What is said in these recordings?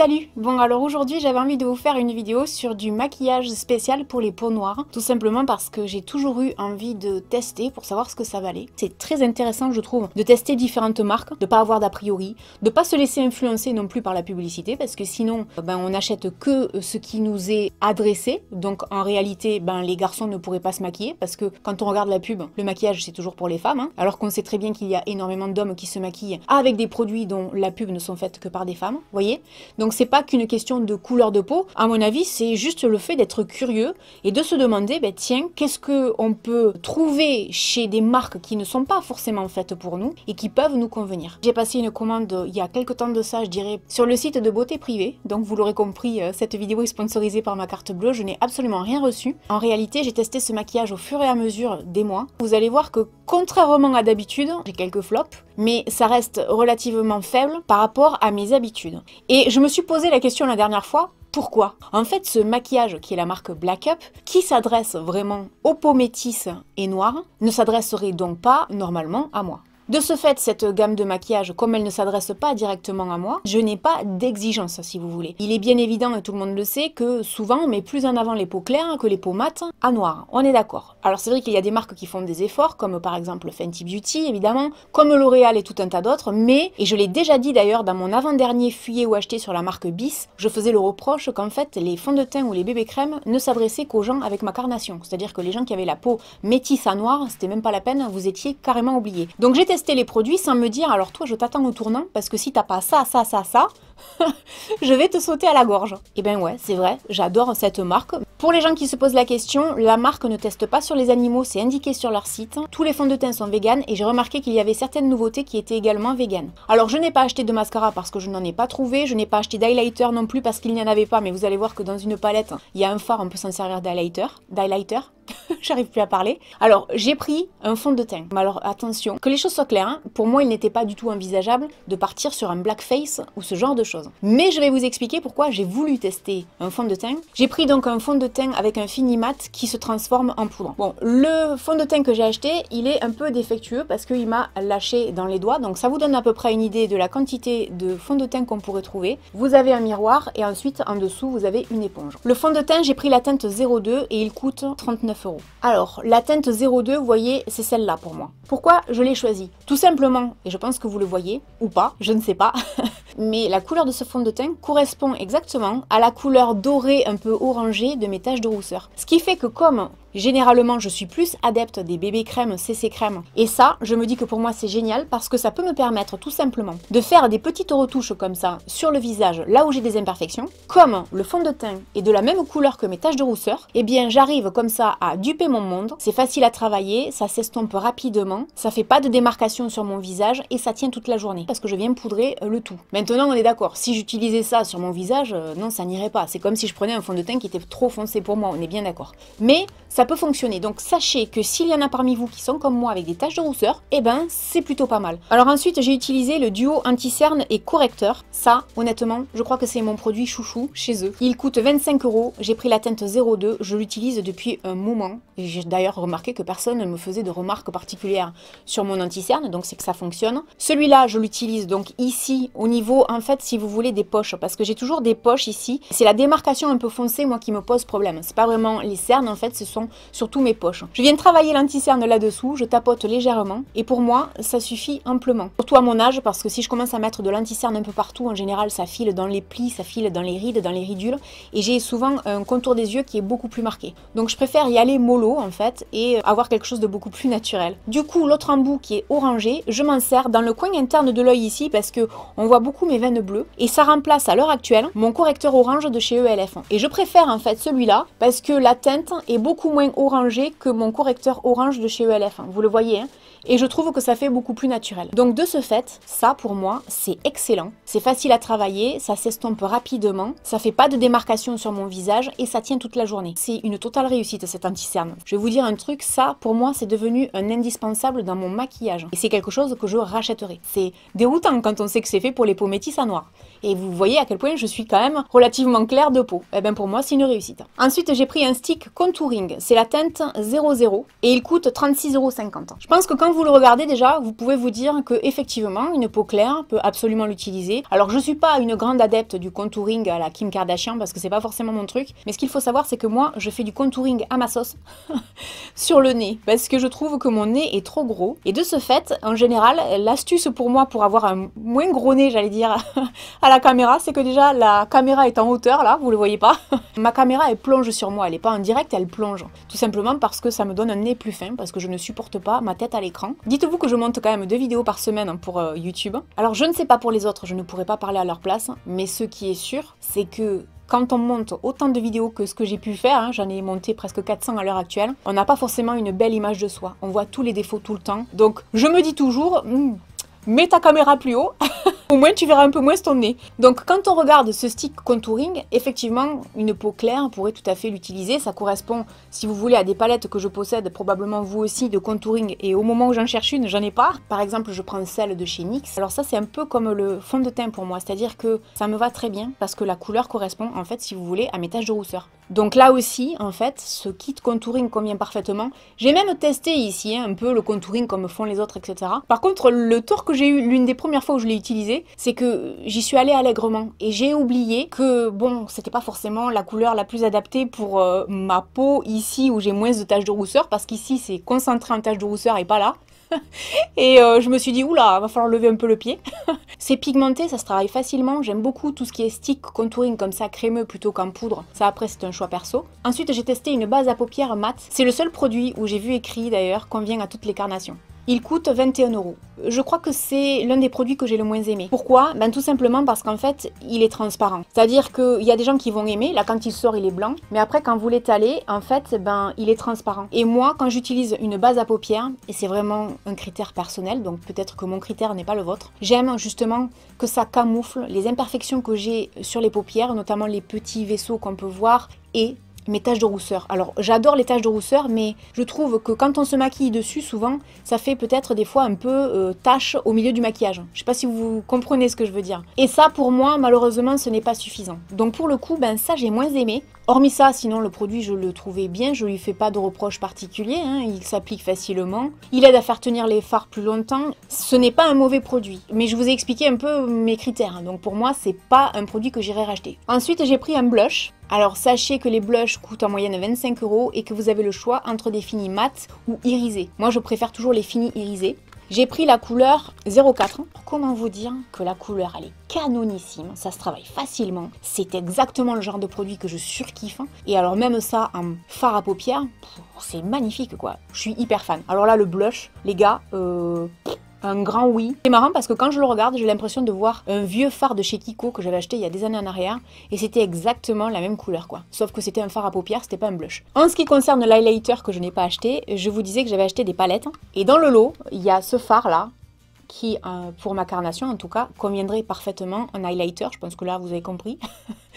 Salut! Bon alors aujourd'hui j'avais envie de vous faire une vidéo sur du maquillage spécial pour les peaux noires, tout simplement parce que j'ai toujours eu envie de tester pour savoir ce que ça valait. C'est très intéressant je trouve de tester différentes marques, de pas avoir d'a priori, de pas se laisser influencer non plus par la publicité parce que sinon on n'achète que ce qui nous est adressé, donc en réalité les garçons ne pourraient pas se maquiller parce que quand on regarde la pub, le maquillage c'est toujours pour les femmes, alors qu'on sait très bien qu'il y a énormément d'hommes qui se maquillent avec des produits dont la pub ne sont faites que par des femmes, voyez? Donc c'est pas qu'une question de couleur de peau, à mon avis c'est juste le fait d'être curieux et de se demander, tiens, qu'est-ce qu'on peut trouver chez des marques qui ne sont pas forcément faites pour nous et qui peuvent nous convenir. J'ai passé une commande il y a quelques temps de ça, je dirais, sur le site de beauté privée, donc vous l'aurez compris, cette vidéo est sponsorisée par ma carte bleue, je n'ai absolument rien reçu. En réalité j'ai testé ce maquillage au fur et à mesure des mois. Vous allez voir que contrairement à d'habitude, j'ai quelques flops, mais ça reste relativement faible par rapport à mes habitudes. Et je me suis posé la question la dernière fois, pourquoi? En fait, ce maquillage, qui est la marque Black Up, qui s'adresse vraiment aux peaux métisses et noires, ne s'adresserait donc pas normalement à moi. De ce fait, cette gamme de maquillage, comme elle ne s'adresse pas directement à moi, je n'ai pas d'exigence si vous voulez. Il est bien évident, et tout le monde le sait, que souvent on met plus en avant les peaux claires que les peaux mates à noir. On est d'accord. Alors c'est vrai qu'il y a des marques qui font des efforts, comme par exemple Fenty Beauty évidemment, comme L'Oréal et tout un tas d'autres, mais, et je l'ai déjà dit d'ailleurs dans mon avant-dernier fuyé ou acheté sur la marque Bis, je faisais le reproche qu'en fait les fonds de teint ou les bébés crèmes ne s'adressaient qu'aux gens avec ma carnation. C'est-à-dire que les gens qui avaient la peau métisse à noir, c'était même pas la peine, vous étiez carrément oubliés. Donc j'ai testé les produits sans me dire alors toi je t'attends au tournant parce que si t'as pas ça, je vais te sauter à la gorge. Et ben ouais, c'est vrai, j'adore cette marque. Pour les gens qui se posent la question, la marque ne teste pas sur les animaux, c'est indiqué sur leur site. Tous les fonds de teint sont véganes et j'ai remarqué qu'il y avait certaines nouveautés qui étaient également véganes. Alors je n'ai pas acheté de mascara parce que je n'en ai pas trouvé, je n'ai pas acheté d'highlighter non plus parce qu'il n'y en avait pas, mais vous allez voir que dans une palette, il y a un fard, on peut s'en servir d'highlighter. J'arrive plus à parler. Alors, j'ai pris un fond de teint. Mais alors, attention, que les choses soient claires, pour moi, il n'était pas du tout envisageable de partir sur un blackface ou ce genre de choses. Mais je vais vous expliquer pourquoi j'ai voulu tester un fond de teint. J'ai pris donc un fond de teint avec un fini mat qui se transforme en poudre. Bon, le fond de teint que j'ai acheté, il est un peu défectueux parce qu'il m'a lâché dans les doigts. Donc, ça vous donne à peu près une idée de la quantité de fond de teint qu'on pourrait trouver. Vous avez un miroir et ensuite, en dessous, vous avez une éponge. Le fond de teint, j'ai pris la teinte 02 et il coûte 39 €. Alors, la teinte 02, vous voyez, c'est celle-là pour moi. Pourquoi je l'ai choisie? Tout simplement, et je pense que vous le voyez, ou pas, je ne sais pas, mais la couleur de ce fond de teint correspond exactement à la couleur dorée un peu orangée de mes taches de rousseur. Ce qui fait que comme généralement, je suis plus adepte des bébés crèmes, CC crème. Et ça, je me dis que pour moi, c'est génial parce que ça peut me permettre tout simplement de faire des petites retouches comme ça sur le visage, là où j'ai des imperfections. Comme le fond de teint est de la même couleur que mes taches de rousseur, eh bien, j'arrive comme ça à duper mon monde. C'est facile à travailler, ça s'estompe rapidement, ça fait pas de démarcation sur mon visage et ça tient toute la journée parce que je viens poudrer le tout. Maintenant, on est d'accord, si j'utilisais ça sur mon visage, non, ça n'irait pas. C'est comme si je prenais un fond de teint qui était trop foncé pour moi, on est bien d'accord. Mais ça peut fonctionner, donc sachez que s'il y en a parmi vous qui sont comme moi avec des taches de rousseur, eh ben c'est plutôt pas mal. Alors ensuite j'ai utilisé le duo anti-cerne et correcteur. Ça, honnêtement, je crois que c'est mon produit chouchou chez eux. Il coûte 25 €, j'ai pris la teinte 02, je l'utilise depuis un moment. Et j'ai d'ailleurs remarqué que personne ne me faisait de remarques particulières sur mon anti-cerne, donc c'est que ça fonctionne. Celui-là, je l'utilise donc ici, au niveau, en fait, si vous voulez, des poches, parce que j'ai toujours des poches ici. C'est la démarcation un peu foncée, moi, qui me pose problème. C'est pas vraiment les cernes, en fait, ce sont surtout mes poches. Je viens de travailler l'anti-cerne là-dessous, je tapote légèrement et pour moi ça suffit amplement. Surtout à mon âge parce que si je commence à mettre de l'anti-cerne un peu partout, en général ça file dans les plis, ça file dans les rides, dans les ridules et j'ai souvent un contour des yeux qui est beaucoup plus marqué. Donc je préfère y aller mollo en fait et avoir quelque chose de beaucoup plus naturel. Du coup l'autre embout qui est orangé, je m'en sers dans le coin interne de l'œil ici parce que on voit beaucoup mes veines bleues et ça remplace à l'heure actuelle mon correcteur orange de chez ELF. Et je préfère en fait celui-là parce que la teinte est beaucoup moins orangé que mon correcteur orange de chez ELF, vous le voyez, et je trouve que ça fait beaucoup plus naturel. Donc de ce fait, ça pour moi c'est excellent, c'est facile à travailler, ça s'estompe rapidement, ça fait pas de démarcation sur mon visage et ça tient toute la journée. C'est une totale réussite cet anti-cerne. Je vais vous dire un truc, ça pour moi c'est devenu un indispensable dans mon maquillage et c'est quelque chose que je rachèterai. C'est déroutant quand on sait que c'est fait pour les peaux métisses à noir. Et vous voyez à quel point je suis quand même relativement claire de peau. Et bien pour moi c'est une réussite. Ensuite j'ai pris un stick contouring, c'est la teinte 00 et il coûte 36,50 €. Je pense que quand Quand vous le regardez déjà, vous pouvez vous dire que effectivement une peau claire peut absolument l'utiliser. Alors je suis pas une grande adepte du contouring à la Kim Kardashian parce que c'est pas forcément mon truc, mais ce qu'il faut savoir c'est que moi je fais du contouring à ma sauce sur le nez parce que je trouve que mon nez est trop gros et de ce fait en général l'astuce pour moi pour avoir un moins gros nez j'allais dire à la caméra c'est que déjà la caméra est en hauteur là, vous le voyez pas, ma caméra elle plonge sur moi, elle est pas en direct, elle plonge tout simplement parce que ça me donne un nez plus fin parce que je ne supporte pas ma tête à l'écran. Dites-vous que je monte quand même 2 vidéos par semaine pour YouTube. Alors je ne sais pas pour les autres, je ne pourrais pas parler à leur place, mais ce qui est sûr, c'est que quand on monte autant de vidéos que ce que j'ai pu faire, hein, j'en ai monté presque 400 à l'heure actuelle, on n'a pas forcément une belle image de soi. On voit tous les défauts tout le temps. Donc je me dis toujours, mets ta caméra plus haut, au moins tu verras un peu moins ton nez. Donc quand on regarde ce stick contouring, effectivement une peau claire pourrait tout à fait l'utiliser. Ça correspond, si vous voulez, à des palettes que je possède, probablement vous aussi, de contouring. Et au moment où j'en cherche une, j'en ai pas. Par exemple, je prends celle de chez NYX. Alors ça c'est un peu comme le fond de teint pour moi, c'est-à-dire que ça me va très bien parce que la couleur correspond en fait, si vous voulez, à mes taches de rousseur. Donc là aussi, en fait, ce kit contouring convient parfaitement. J'ai même testé ici un peu le contouring comme font les autres, etc. Par contre, le tort que j'ai eu l'une des premières fois où je l'ai utilisé, c'est que j'y suis allée allègrement et j'ai oublié que bon, c'était pas forcément la couleur la plus adaptée pour ma peau ici où j'ai moins de taches de rousseur parce qu'ici c'est concentré en taches de rousseur et pas là. Et je me suis dit, oula, va falloir lever un peu le pied. C'est pigmenté, ça se travaille facilement. J'aime beaucoup tout ce qui est stick contouring comme ça, crémeux plutôt qu'en poudre. Ça après c'est un choix perso. Ensuite j'ai testé une base à paupières mat. C'est le seul produit où j'ai vu écrit d'ailleurs convient à toutes les carnations. Il coûte 21 €. Je crois que c'est l'un des produits que j'ai le moins aimé. Pourquoi? Ben tout simplement parce qu'en fait, il est transparent. C'est-à-dire qu'il y a des gens qui vont aimer, là quand il sort il est blanc, mais après quand vous l'étalez, en fait, ben il est transparent. Et moi, quand j'utilise une base à paupières, et c'est vraiment un critère personnel, donc peut-être que mon critère n'est pas le vôtre, j'aime justement que ça camoufle les imperfections que j'ai sur les paupières, notamment les petits vaisseaux qu'on peut voir, et mes taches de rousseur. Alors j'adore les taches de rousseur, mais je trouve que quand on se maquille dessus, souvent, ça fait peut-être des fois un peu tache au milieu du maquillage. Je sais pas si vous comprenez ce que je veux dire. Et ça, pour moi, malheureusement, ce n'est pas suffisant. Donc pour le coup, ben ça, j'ai moins aimé. Hormis ça, sinon le produit, je le trouvais bien, je lui fais pas de reproches particuliers, hein, il s'applique facilement. Il aide à faire tenir les fards plus longtemps. Ce n'est pas un mauvais produit, mais je vous ai expliqué un peu mes critères, hein, donc pour moi, c'est pas un produit que j'irai racheter. Ensuite, j'ai pris un blush. Alors sachez que les blushs coûtent en moyenne 25 € et que vous avez le choix entre des finis mat ou irisés. Moi, je préfère toujours les finis irisés. J'ai pris la couleur 04. Comment vous dire que la couleur, elle est canonissime, ça se travaille facilement. C'est exactement le genre de produit que je surkiffe. Et alors même ça, en fard à paupières, c'est magnifique quoi. Je suis hyper fan. Alors là, le blush, les gars, un grand oui. C'est marrant parce que quand je le regarde, j'ai l'impression de voir un vieux fard de chez Kiko que j'avais acheté il y a des années en arrière et c'était exactement la même couleur quoi. Sauf que c'était un fard à paupières, c'était pas un blush. En ce qui concerne l'highlighter que je n'ai pas acheté, je vous disais que j'avais acheté des palettes et dans le lot, il y a ce fard là qui, pour ma carnation en tout cas, conviendrait parfaitement un highlighter. Je pense que là, vous avez compris.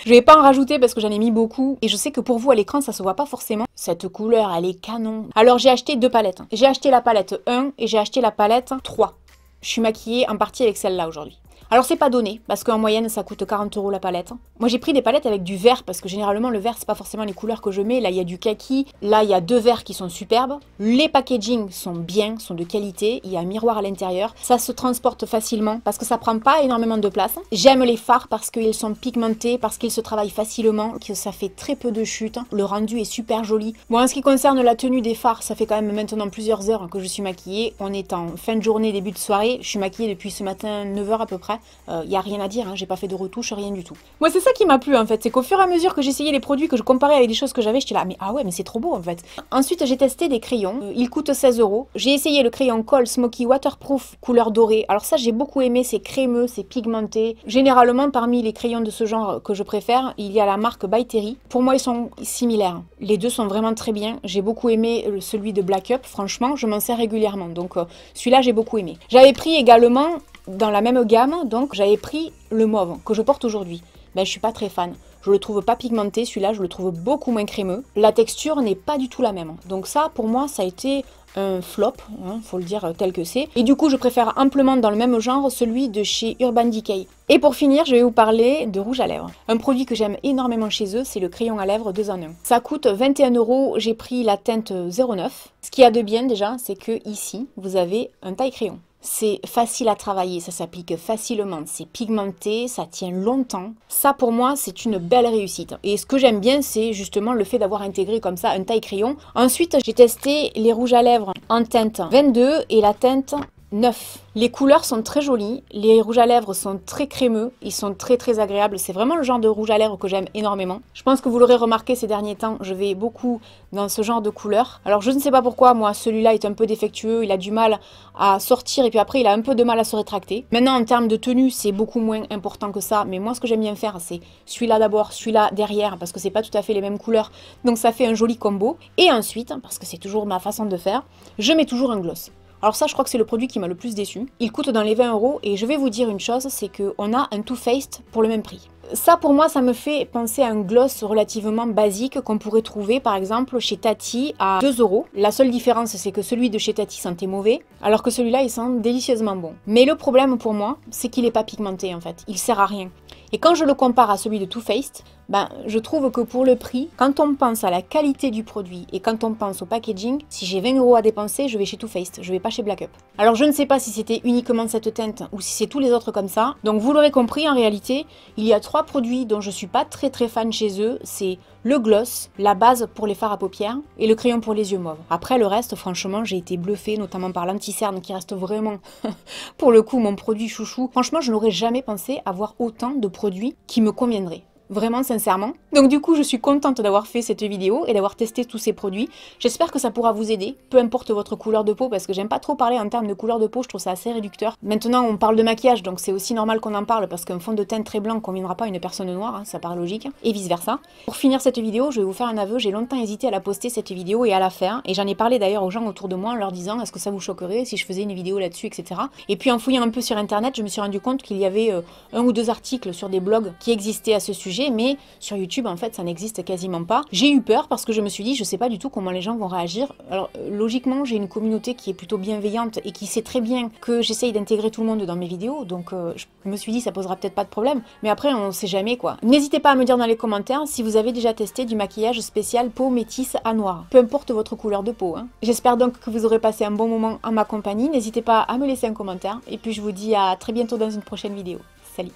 Je vais pas en rajouter parce que j'en ai mis beaucoup. Et je sais que pour vous, à l'écran, ça se voit pas forcément. Cette couleur, elle est canon. Alors, j'ai acheté 2 palettes. J'ai acheté la palette 1 et j'ai acheté la palette 3. Je suis maquillée en partie avec celle-là aujourd'hui. Alors c'est pas donné, parce qu'en moyenne ça coûte 40 € la palette. Moi j'ai pris des palettes avec du vert, parce que généralement le vert c'est pas forcément les couleurs que je mets. Là il y a du kaki, là il y a 2 verts qui sont superbes. Les packaging sont bien, sont de qualité, il y a un miroir à l'intérieur. Ça se transporte facilement, parce que ça prend pas énormément de place. J'aime les fards parce qu'ils sont pigmentés, parce qu'ils se travaillent facilement, que ça fait très peu de chute. Le rendu est super joli. Bon en ce qui concerne la tenue des fards, ça fait quand même maintenant plusieurs heures que je suis maquillée. On est en fin de journée, début de soirée. Je suis maquillée depuis ce matin 9 h à peu près. Y a rien à dire, hein, j'ai pas fait de retouche, rien du tout. Moi c'est ça qui m'a plu en fait, c'est qu'au fur et à mesure que j'essayais les produits, que je comparais avec des choses que j'avais, j'étais là, mais ah ouais mais c'est trop beau en fait. Ensuite j'ai testé des crayons, ils coûtent 16 €. J'ai essayé le crayon Kohl Smoky Waterproof couleur dorée. Alors ça j'ai beaucoup aimé, c'est crémeux, c'est pigmenté. Généralement parmi les crayons de ce genre que je préfère, il y a la marque By Terry. Pour moi ils sont similaires, les deux sont vraiment très bien. J'ai beaucoup aimé celui de Black Up, franchement je m'en sers régulièrement, donc celui-là j'ai beaucoup aimé. J'avais pris également dans la même gamme, donc j'avais pris le mauve que je porte aujourd'hui. ben, je suis pas très fan. Je le trouve pas pigmenté, celui-là je le trouve beaucoup moins crémeux. La texture n'est pas du tout la même. Donc ça pour moi ça a été un flop, hein, faut le dire tel que c'est. Et du coup je préfère amplement dans le même genre celui de chez Urban Decay. Et pour finir je vais vous parler de rouge à lèvres. Un produit que j'aime énormément chez eux, c'est le crayon à lèvres 2 en 1. Ça coûte 21 €, j'ai pris la teinte 09. Ce qu'il y a de bien déjà, c'est que ici vous avez un taille crayon. C'est facile à travailler, ça s'applique facilement, c'est pigmenté, ça tient longtemps. Ça pour moi c'est une belle réussite. Et ce que j'aime bien c'est justement le fait d'avoir intégré comme ça un taille crayon. Ensuite j'ai testé les rouges à lèvres en teinte 22 et la teinte 9. Les couleurs sont très jolies, les rouges à lèvres sont très crémeux, ils sont très agréables, c'est vraiment le genre de rouge à lèvres que j'aime énormément. Je pense que vous l'aurez remarqué ces derniers temps, je vais beaucoup dans ce genre de couleurs. Alors je ne sais pas pourquoi, moi celui-là est un peu défectueux, il a du mal à sortir et puis après il a un peu de mal à se rétracter. Maintenant en termes de tenue c'est beaucoup moins important que ça, mais moi ce que j'aime bien faire c'est celui-là d'abord, celui-là derrière, parce que c'est pas tout à fait les mêmes couleurs, donc ça fait un joli combo. Et ensuite, parce que c'est toujours ma façon de faire, je mets toujours un gloss. Alors ça, je crois que c'est le produit qui m'a le plus déçu. Il coûte dans les 20 € et je vais vous dire une chose, c'est qu'on a un Too Faced pour le même prix. Ça, pour moi, ça me fait penser à un gloss relativement basique qu'on pourrait trouver, par exemple, chez Tati à 2 €. La seule différence, c'est que celui de chez Tati sentait mauvais, alors que celui-là, il sent délicieusement bon. Mais le problème pour moi, c'est qu'il n'est pas pigmenté, en fait. Il sert à rien. Et quand je le compare à celui de Too Faced, ben, je trouve que pour le prix, quand on pense à la qualité du produit et quand on pense au packaging, si j'ai 20 € à dépenser, je vais chez Too Faced, je vais pas chez Black Up. Alors je ne sais pas si c'était uniquement cette teinte ou si c'est tous les autres comme ça. Donc vous l'aurez compris, en réalité, il y a 3 produits dont je suis pas très fan chez eux. C'est le gloss, la base pour les fards à paupières et le crayon pour les yeux mauves. Après le reste, franchement, j'ai été bluffée, notamment par l'anti-cerne qui reste vraiment, pour le coup, mon produit chouchou. Franchement, je n'aurais jamais pensé avoir autant de produits qui me conviendraient. Vraiment sincèrement. Donc du coup je suis contente d'avoir fait cette vidéo et d'avoir testé tous ces produits. J'espère que ça pourra vous aider, peu importe votre couleur de peau, parce que j'aime pas trop parler en termes de couleur de peau, je trouve ça assez réducteur. Maintenant on parle de maquillage, donc c'est aussi normal qu'on en parle, parce qu'un fond de teint très blanc ne conviendra pas à une personne noire, hein, ça paraît logique, et vice versa. Pour finir cette vidéo, je vais vous faire un aveu, j'ai longtemps hésité à la poster cette vidéo et à la faire, et j'en ai parlé d'ailleurs aux gens autour de moi en leur disant est-ce que ça vous choquerait si je faisais une vidéo là-dessus, etc. Et puis en fouillant un peu sur internet, je me suis rendu compte qu'il y avait 1 ou 2 articles sur des blogs qui existaient à ce sujet, mais sur YouTube en fait ça n'existe quasiment pas. J'ai eu peur parce que je me suis dit je sais pas du tout comment les gens vont réagir. Alors logiquement j'ai une communauté qui est plutôt bienveillante et qui sait très bien que j'essaye d'intégrer tout le monde dans mes vidéos, donc je me suis dit ça posera peut-être pas de problème, mais après on sait jamais quoi. N'hésitez pas à me dire dans les commentaires si vous avez déjà testé du maquillage spécial peau métisse à noir, peu importe votre couleur de peau, hein. J'espère donc que vous aurez passé un bon moment en ma compagnie, n'hésitez pas à me laisser un commentaire et puis je vous dis à très bientôt dans une prochaine vidéo. Salut!